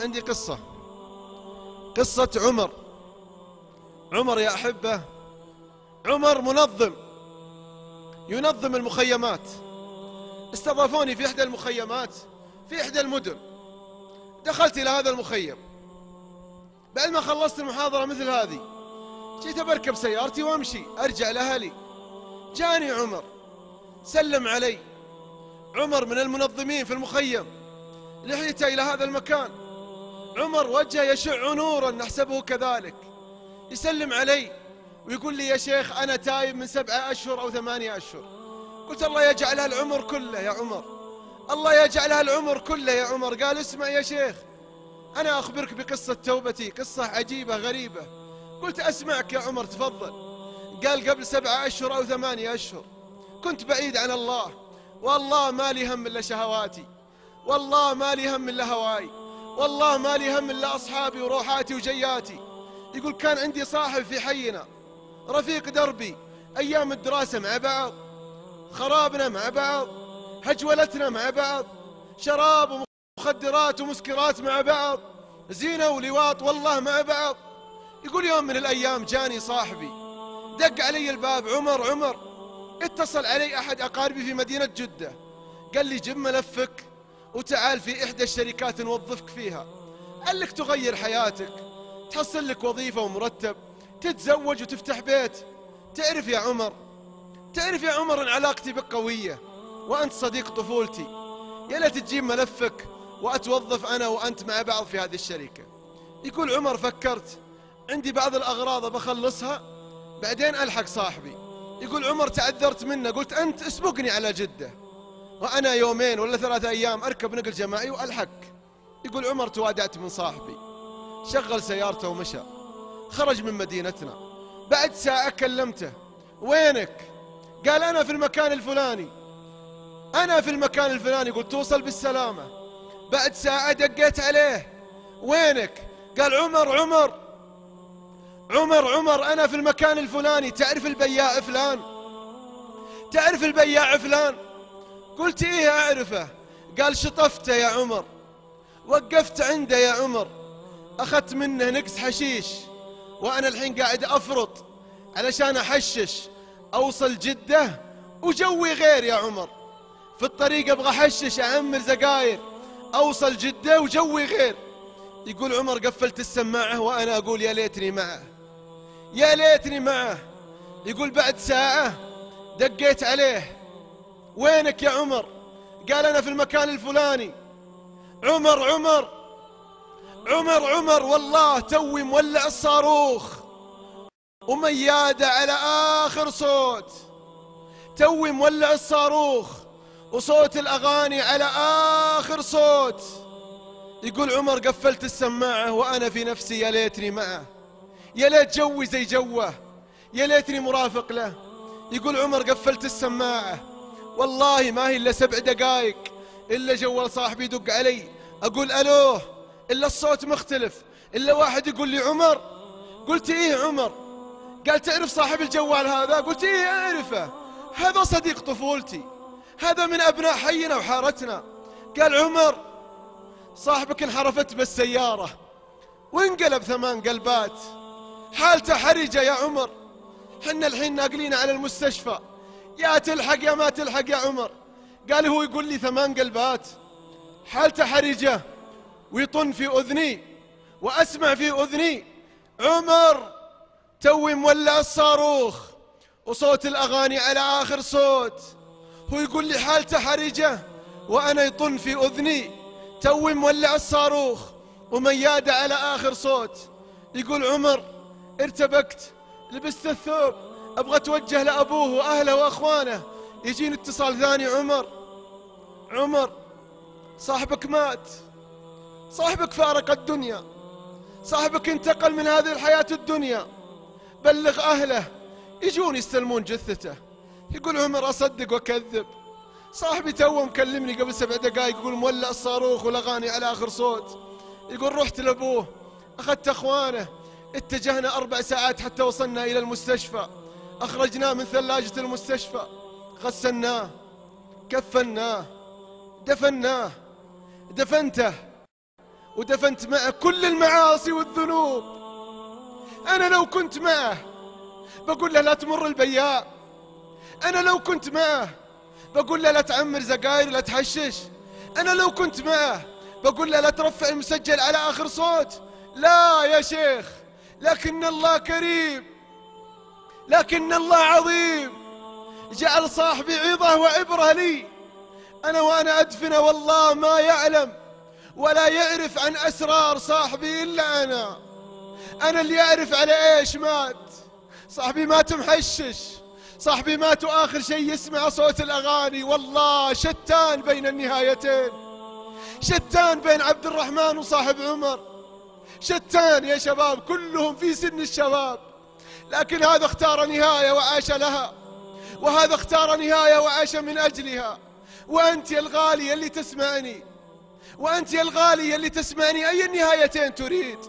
عندي قصة عمر يا أحبة. عمر ينظم المخيمات. استضافوني في إحدى المخيمات في إحدى المدن. دخلت إلى هذا المخيم بعد ما خلصت المحاضرة مثل هذه، جيت بركب سيارتي وامشي أرجع لأهلي. جاني عمر سلم علي. عمر من المنظمين في المخيم، لحيته إلى هذا المكان. عمر وجهه يشع نورا نحسبه كذلك. يسلم علي ويقول لي يا شيخ أنا تايب من 7 أشهر أو 8 أشهر. قلت الله يجعلها العمر كله يا عمر، الله يجعلها العمر كله يا عمر. قال اسمع يا شيخ، أنا أخبرك بقصة توبتي، قصة عجيبة غريبة. قلت أسمعك يا عمر تفضل. قال قبل 7 أشهر أو 8 أشهر كنت بعيد عن الله، والله ما لي هم إلا شهواتي، والله ما لي هم إلا هواي، والله ما لي هم إلا أصحابي وروحاتي وجياتي. يقول كان عندي صاحب في حينا، رفيق دربي، أيام الدراسة مع بعض، خرابنا مع بعض، هجولتنا مع بعض، شراب ومخدرات ومسكرات مع بعض، زينة ولواط والله مع بعض. يقول يوم من الأيام جاني صاحبي دق علي الباب، عمر اتصل علي أحد أقاربي في مدينة جدة، قال لي جيب ملفك وتعال في إحدى الشركات نوظفك فيها، قال لك تغير حياتك، تحصل لك وظيفة ومرتب، تتزوج وتفتح بيت. تعرف يا عمر أن علاقتي بك قوية وأنت صديق طفولتي، يا ليت تجيب ملفك وأتوظف أنا وأنت مع بعض في هذه الشركة. يقول عمر فكرت عندي بعض الأغراض بخلصها بعدين ألحق صاحبي. يقول عمر تعذرت منه، قلت أنت اسبقني على جدة وأنا 2 ولا 3 أيام أركب نقل جماعي وألحق. يقول عمر توادعت من صاحبي، شغل سيارته ومشى، خرج من مدينتنا. بعد ساعة كلمته، وينك؟ قال أنا في المكان الفلاني، أنا في المكان الفلاني. قلت توصل بالسلامة. بعد ساعة دقيت عليه، وينك؟ قال عمر أنا في المكان الفلاني، تعرف البياع فلان؟ تعرف البياع فلان؟ قلت إيه أعرفه. قال شطفته يا عمر، وقفت عنده يا عمر، أخذت منه نقص حشيش، وأنا الحين قاعد أفرط علشان أحشش أوصل جدة وجوي غير يا عمر. في الطريق أبغى أحشش أعمل زقاير أوصل جدة وجوي غير. يقول عمر قفلت السماعة وأنا أقول يا ليتني معه، يا ليتني معه. يقول بعد ساعة دقيت عليه، وينك يا عمر؟ قال أنا في المكان الفلاني. عمر والله توي مولع الصاروخ وميادة على آخر صوت، توي مولع الصاروخ وصوت الأغاني على آخر صوت. يقول عمر قفلت السماعة وأنا في نفسي يا ليتني معه، يا ليت جوي زي جوه، يا ليتني مرافق له. يقول عمر قفلت السماعة، والله ما هي إلا 7 دقائق إلا جوال صاحبي يدق علي، أقول ألوه، إلا الصوت مختلف، إلا واحد يقول لي عمر. قلت إيه عمر؟ قال تعرف صاحب الجوال هذا؟ قلت إيه أعرفه، هذا صديق طفولتي، هذا من أبناء حينا وحارتنا. قال عمر صاحبك انحرفت بالسيارة وانقلب 8 قلبات، حالته حرجة يا عمر، حنا الحين ناقلين على المستشفى، يا تلحق يا ما تلحق يا عمر. قال هو يقول لي 8 قلبات، حالته حرجة، ويطن في أذني وأسمع في أذني عمر توي مولع الصاروخ وصوت الأغاني على آخر صوت، هو يقول لي حالته حرجة وأنا يطن في أذني توي مولع الصاروخ وميادة على آخر صوت. يقول عمر ارتبكت، لبست الثوب، أبغى أتوجه لأبوه وأهله وأخوانه، يجيني اتصال ثاني، عمر صاحبك مات، صاحبك فارق الدنيا، صاحبك انتقل من هذه الحياة الدنيا، بلغ أهله يجون يستلمون جثته. يقول عمر أصدق وأكذب، صاحبي توه مكلمني قبل 7 دقائق يقول مولع الصاروخ والأغاني على آخر صوت. يقول رحت لأبوه، أخذت أخوانه، اتجهنا 4 ساعات حتى وصلنا إلى المستشفى، أخرجناه من ثلاجة المستشفى، غسلناه، كفناه، دفنته، ودفنت معه كل المعاصي والذنوب. أنا لو كنت معه بقول له لا تمر البياع. أنا لو كنت معه بقول له لا تعمر زقاير لا تحشش. أنا لو كنت معه بقول له لا ترفع المسجل على آخر صوت. لا يا شيخ، لكن الله كريم، لكن الله عظيم، جعل صاحبي عظة وعبرة لي. أنا وأنا أدفنه والله ما يعلم ولا يعرف عن أسرار صاحبي إلا أنا اللي أعرف على إيش مات. صاحبي مات محشش، صاحبي مات وآخر شيء يسمع صوت الأغاني. والله شتان بين النهايتين، شتان بين عبد الرحمن وصاحب عمر، شتان يا شباب، كلهم في سن الشباب، لكن هذا اختار نهاية وعاش لها، وهذا اختار نهاية وعاش من أجلها. وأنت يا الغالي اللي تسمعني، وأنت يا الغالي اللي تسمعني، أي النهايتين تريد؟